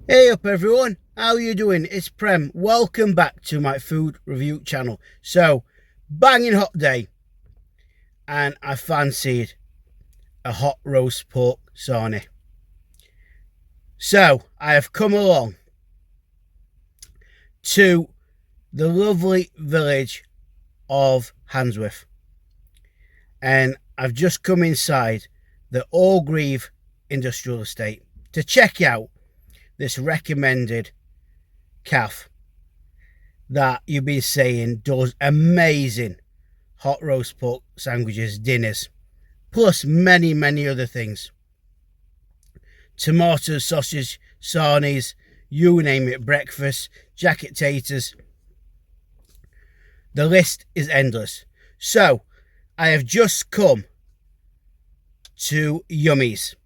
Hey up everyone, how are you doing? It's Prem. Welcome back to my food review channel. So, banging hot day, and I fancied a hot roast pork sarnie. So, I have come along to the lovely village of Handsworth, and I've just come inside the Orgreave industrial estate to check out this recommended calf that you've been saying does amazing hot roast pork sandwiches, dinners, plus many other things. Tomato, sausage, sarnies, you name it, breakfast, jacket taters. The list is endless. So, I have just come to Yummies.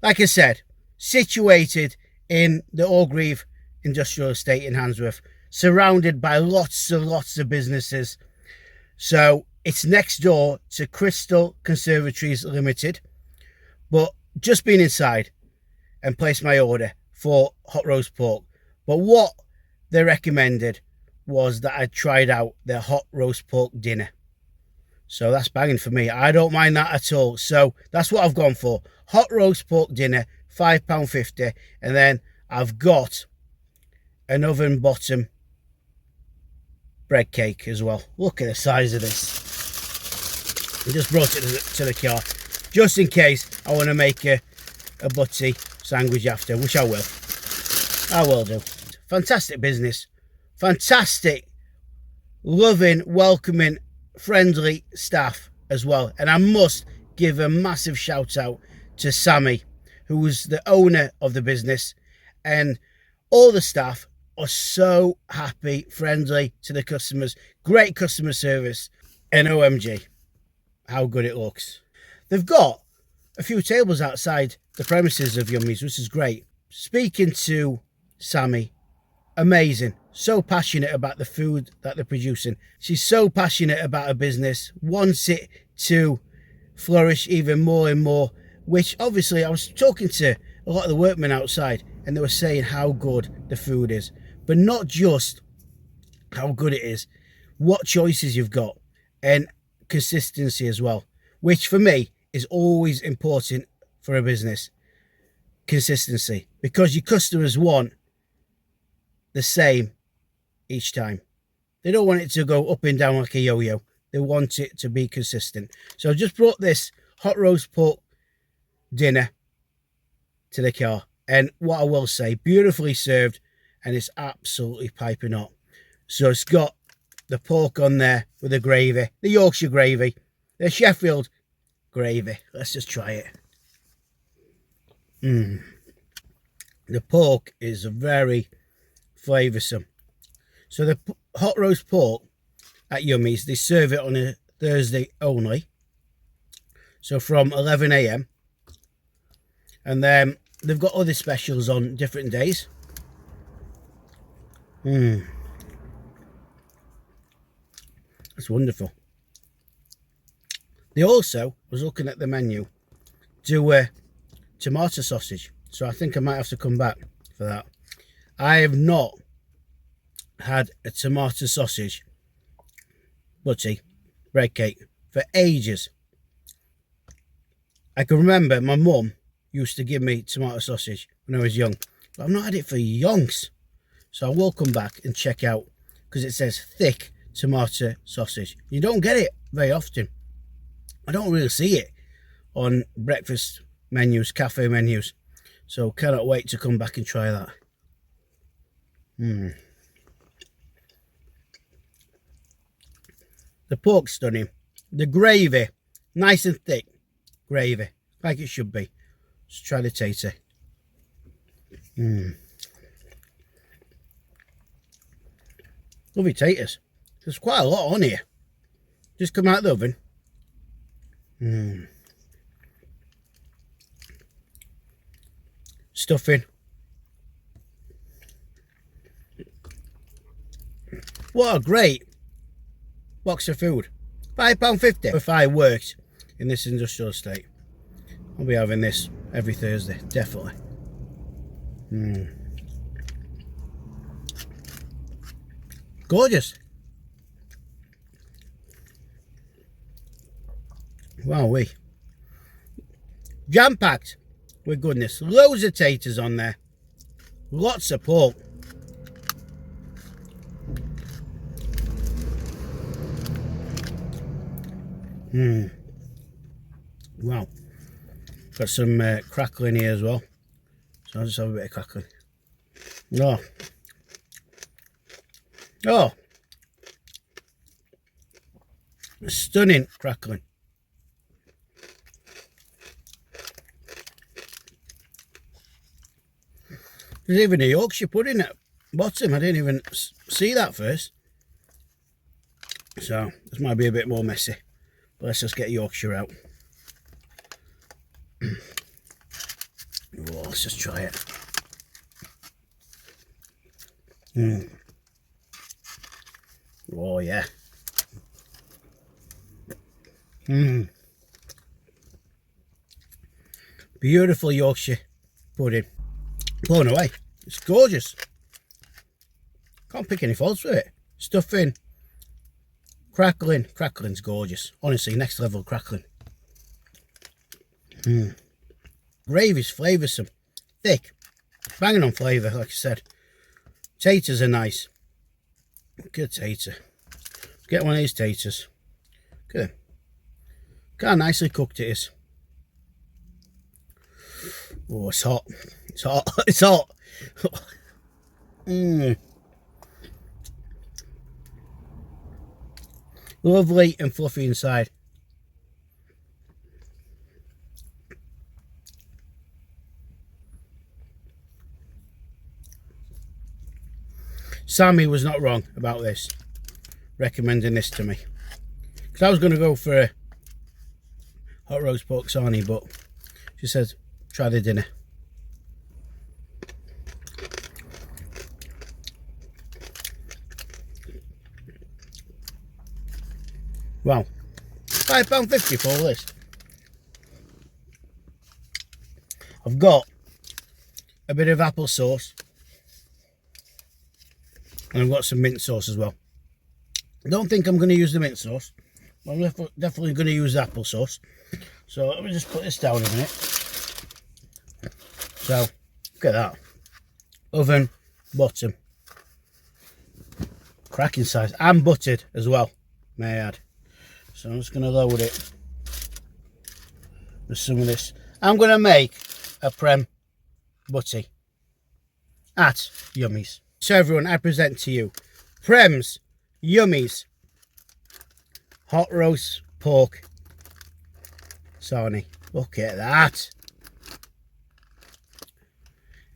Like I said, situated in the Orgreave industrial estate in Handsworth, surrounded by lots and lots of businesses. So it's next door to Crystal Conservatories Limited. But just been inside and placed my order for hot roast pork. But what they recommended was that I tried out their hot roast pork dinner. So that's banging for me. I don't mind that at all. So that's what I've gone for. Hot roast pork dinner, £5.50, and then I've got an oven bottom bread cake as well. Look at the size of this. I just brought it to the car just in case I want to make a butty sandwich after, which I will do. Fantastic business, fantastic, loving, welcoming, friendly staff as well. And I must give a massive shout out to Sammy, who was the owner of the business, and all the staff are so happy, friendly to the customers, great customer service, and OMG, how good it looks. They've got a few tables outside the premises of Yummies, which is great. Speaking to Sammy, amazing, so passionate about the food that they're producing. She's so passionate about her business, wants it to flourish even more and more, which obviously I was talking to a lot of the workmen outside and they were saying how good the food is, but not just how good it is, what choices you've got, and consistency as well, which for me is always important for a business. Consistency, because your customers want the same each time. They don't want it to go up and down like a yo-yo. They want it to be consistent. So I just brought this hot roast pork dinner to the car, and what I will say, beautifully served, and it's absolutely piping hot. So it's got the pork on there with the gravy, the Yorkshire gravy, the Sheffield gravy. Let's just try it. The pork is very flavoursome. So the hot roast pork at Yummies, they serve it on a Thursday only, so from 11 AM, and then they've got other specials on different days. It's wonderful. They also, was looking at the menu, do a tomato sausage, so I think I might have to come back for that. I have not had a tomato sausage butty bread cake for ages. I can remember my mum used to give me tomato sausage when I was young, but I've not had it for yonks. So I will come back and check out, because it says thick tomato sausage. You don't get it very often. I don't really see it on breakfast menus, cafe menus. So cannot wait to come back and try that. The pork's stunning. The gravy, nice and thick gravy, like it should be. Let's try the tater. Lovely taters. There's quite a lot on here. Just come out of the oven. Stuffing. What a great box of food. £5.50 if I worked in this industrial estate. I'll be having this every Thursday, definitely. Gorgeous. Wowee. Jam-packed with goodness. Loads of taters on there. Lots of pork. Wow. Got some crackling here as well. So I'll just have a bit of crackling. Oh. Oh. Stunning crackling. There's even a Yorkshire pudding at the bottom. I didn't even see that first. So this might be a bit more messy. But let's just get Yorkshire out. Oh, let's just try it. Oh yeah. Beautiful Yorkshire pudding. Blown away. It's gorgeous. Can't pick any faults with it. Stuffing. Crackling. Crackling's gorgeous. Honestly, next level crackling. Gravy's flavoursome. Thick. Banging on flavour, like I said. Taters are nice. Good tater. Get one of these taters. Look at them. Look how nicely cooked it is. Oh, it's hot. It's hot. It's hot. Lovely and fluffy inside. Sammy was not wrong about this, recommending this to me. Because I was going to go for a hot roast pork sarnie, but she said, try the dinner. Wow. £5.50 for all this. I've got a bit of apple sauce. And I've got some mint sauce as well. I don't think I'm going to use the mint sauce. I'm definitely going to use the apple sauce. So let me just put this down a minute. So, look at that. Oven, bottom. Cracking size. And buttered as well, may I add. So I'm just going to load it with some of this. I'm going to make a Prem butty at Yummies. So everyone, I present to you Prem's Yummies hot roast pork sarnie. Look at that.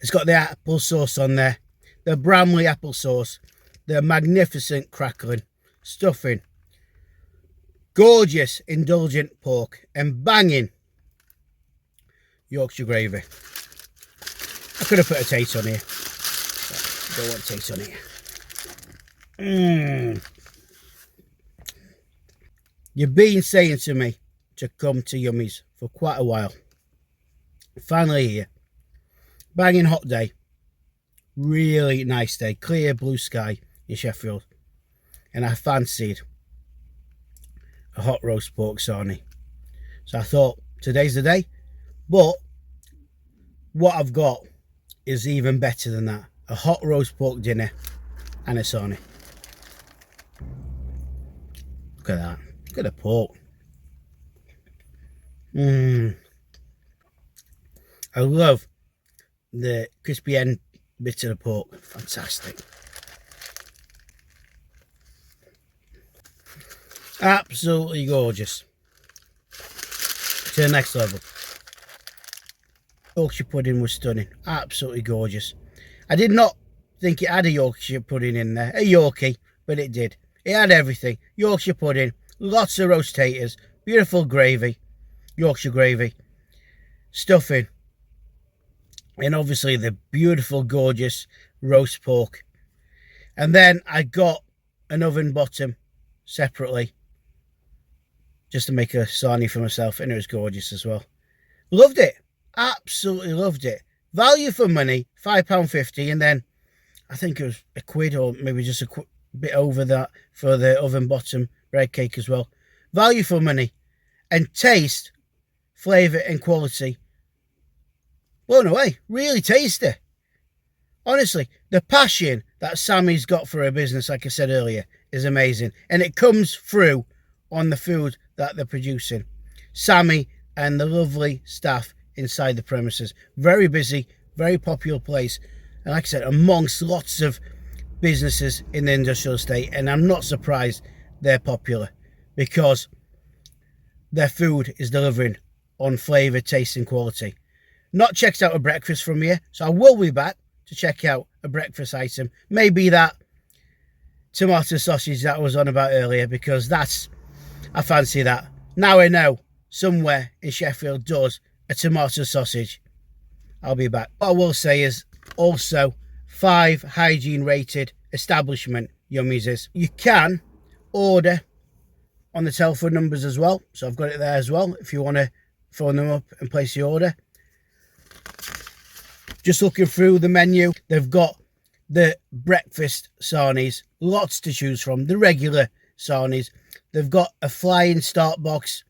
It's got the apple sauce on there, the Bramley apple sauce, the magnificent crackling stuffing, gorgeous indulgent pork, and banging Yorkshire gravy. I could have put a taste on here. Don't want taste on it. You've been saying to me to come to Yummies for quite a while. Finally here. Banging hot day. Really nice day. Clear blue sky in Sheffield. And I fancied a hot roast pork sarnie. So I thought, today's the day. But what I've got is even better than that. A hot roast pork dinner and a sarnie. Look at that. Look at the pork. I love the crispy end bits of the pork. Fantastic. Absolutely gorgeous. To the next level. Yorkshire pudding was stunning. Absolutely gorgeous. I did not think it had a Yorkshire pudding in there. A Yorkie, but it did. It had everything. Yorkshire pudding, lots of roast taters, beautiful gravy, Yorkshire gravy, stuffing, and obviously the beautiful, gorgeous roast pork. And then I got an oven bottom separately, just to make a sarnie for myself, and it was gorgeous as well. Loved it. Absolutely loved it. Value for money, £5.50, and then I think it was £1 or maybe just a bit over that for the oven bottom bread cake as well. Value for money, and taste, flavour and quality. Blown away. Really tasty. Honestly, the passion that Sammy's got for her business, like I said earlier, is amazing. And it comes through on the food that they're producing. Sammy and the lovely staff inside the premises. Very busy, very popular place. And like I said, amongst lots of businesses in the industrial estate. And I'm not surprised they're popular, because their food is delivering on flavour, taste and quality. Not checked out a breakfast from here, so I will be back to check out a breakfast item. Maybe that tomato sausage that I was on about earlier, because I fancy that. Now I know somewhere in Sheffield does a tomato sausage. I'll be back. What I will say is also 5 hygiene rated establishment Yummies is. You can order on the telephone numbers as well, so I've got it there as well if you want to phone them up and place your order. Just looking through the menu, they've got the breakfast sarnies, lots to choose from. The regular sarnies, they've got a flying start box,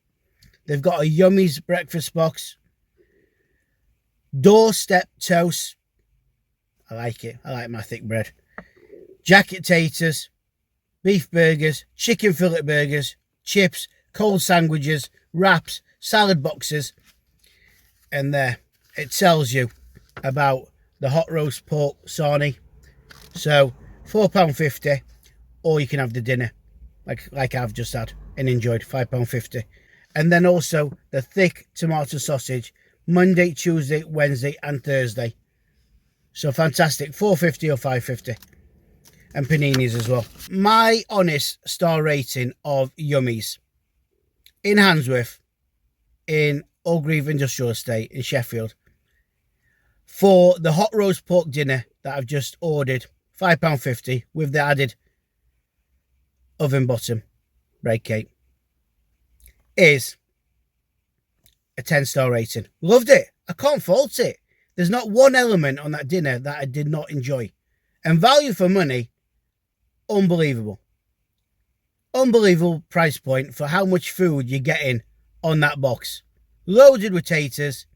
they've got a Yummies breakfast box, doorstep toast, I like it, I like my thick bread, jacket taters, beef burgers, chicken fillet burgers, chips, cold sandwiches, wraps, salad boxes, and there it tells you about the hot roast pork sarnie. So £4.50, or you can have the dinner like I've just had and enjoyed, £5.50. And then also the thick tomato sausage, Monday, Tuesday, Wednesday and Thursday. So fantastic, £4.50 or £5.50. And paninis as well. My honest star rating of Yummies in Handsworth, in Orgreave Industrial Estate in Sheffield, for the hot roast pork dinner that I've just ordered, £5.50 with the added oven bottom bread cake, is a 10-star rating. Loved it. I can't fault it. There's not one element on that dinner that I did not enjoy. And value for money, unbelievable. Unbelievable price point for how much food you're getting on that box. Loaded with taters,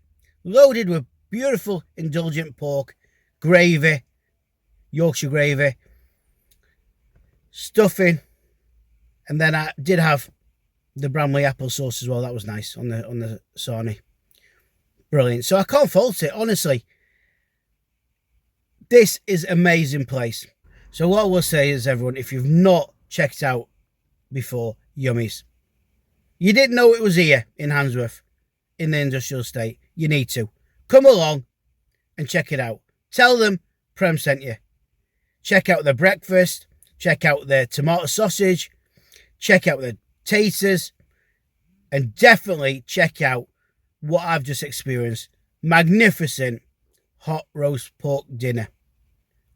loaded with beautiful indulgent pork, gravy, Yorkshire gravy, stuffing, and then I did have the Bramley apple sauce as well. That was nice on the sarnie. Brilliant. So I can't fault it, honestly. This is an amazing place. So what I will say is, everyone, if you've not checked out before Yummies, you didn't know it was here in Handsworth, in the industrial estate, you need to. Come along and check it out. Tell them Prem sent you. Check out the breakfast. Check out the tomato sausage. Check out the taters. And definitely check out what I've just experienced. Magnificent hot roast pork dinner.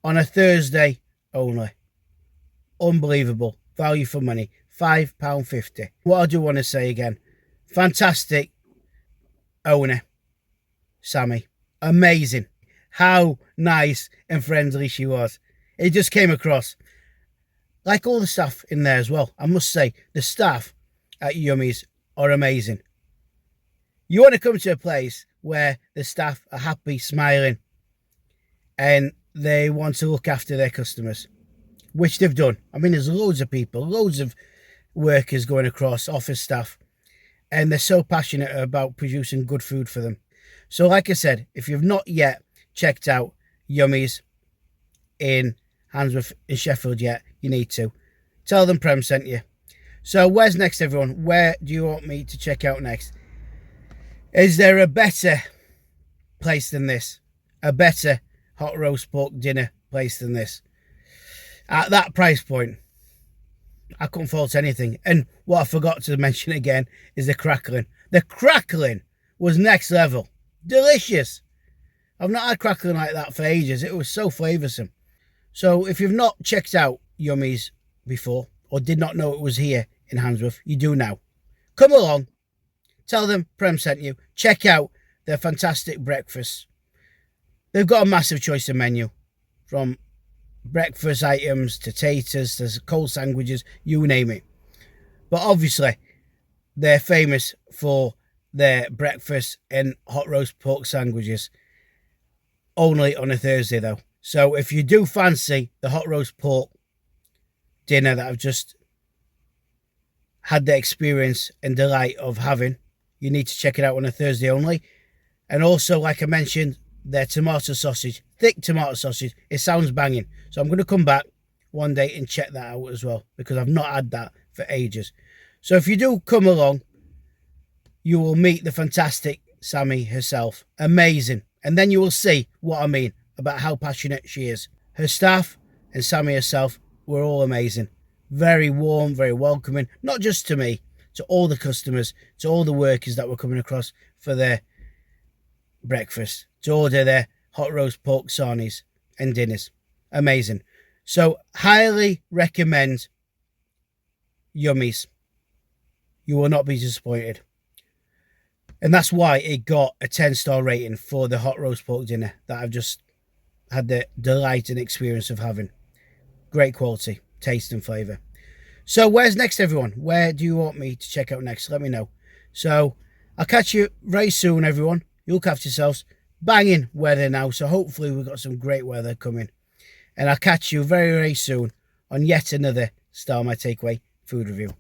On a Thursday only. Unbelievable. Value for money. £5.50. What I do want to say again. Fantastic owner. Sammy. Amazing. How nice and friendly she was. It just came across. Like all the staff in there as well. I must say, the staff at Yummies are amazing. You want to come to a place where the staff are happy, smiling, and they want to look after their customers, which they've done. I mean, there's loads of people, loads of workers going across, office staff, and they're so passionate about producing good food for them. So like I said, if you've not yet checked out Yummies in Handsworth in Sheffield yet, you need to. Tell them Prem sent you. So where's next, everyone? Where do you want me to check out next? Is there a better place than this? A better hot roast pork dinner place than this? At that price point, I couldn't fault anything. And what I forgot to mention again is the crackling. The crackling was next level. Delicious. I've not had crackling like that for ages. It was so flavoursome. So if you've not checked out Yummies before, or did not know it was here in Handsworth, you do now. Come along. Tell them Prem sent you. Check out their fantastic breakfast. They've got a massive choice of menu, from breakfast items to taters to cold sandwiches, you name it. But obviously, they're famous for their breakfast and hot roast pork sandwiches. Only on a Thursday though. So if you do fancy the hot roast pork dinner that I've just had the experience and delight of having, you need to check it out on a Thursday only. And also, like I mentioned, their tomato sausage, thick tomato sausage, it sounds banging. So I'm going to come back one day and check that out as well, because I've not had that for ages. So if you do come along, you will meet the fantastic Sammy herself. Amazing. And then you will see what I mean about how passionate she is. Her staff and Sammy herself were all amazing. Very warm, very welcoming, not just to me, to all the customers, to all the workers that were coming across for their breakfast, to order their hot roast pork sarnies and dinners. Amazing. So highly recommend Yummies. You will not be disappointed. And that's why it got a 10-star rating for the hot roast pork dinner that I've just had the delight and experience of having. Great quality, taste and flavour. So where's next, everyone? Where do you want me to check out next? Let me know. So I'll catch you very soon, everyone. You look after yourselves. Banging weather now, so hopefully we've got some great weather coming. And I'll catch you very, very soon on yet another Star My Takeaway food review.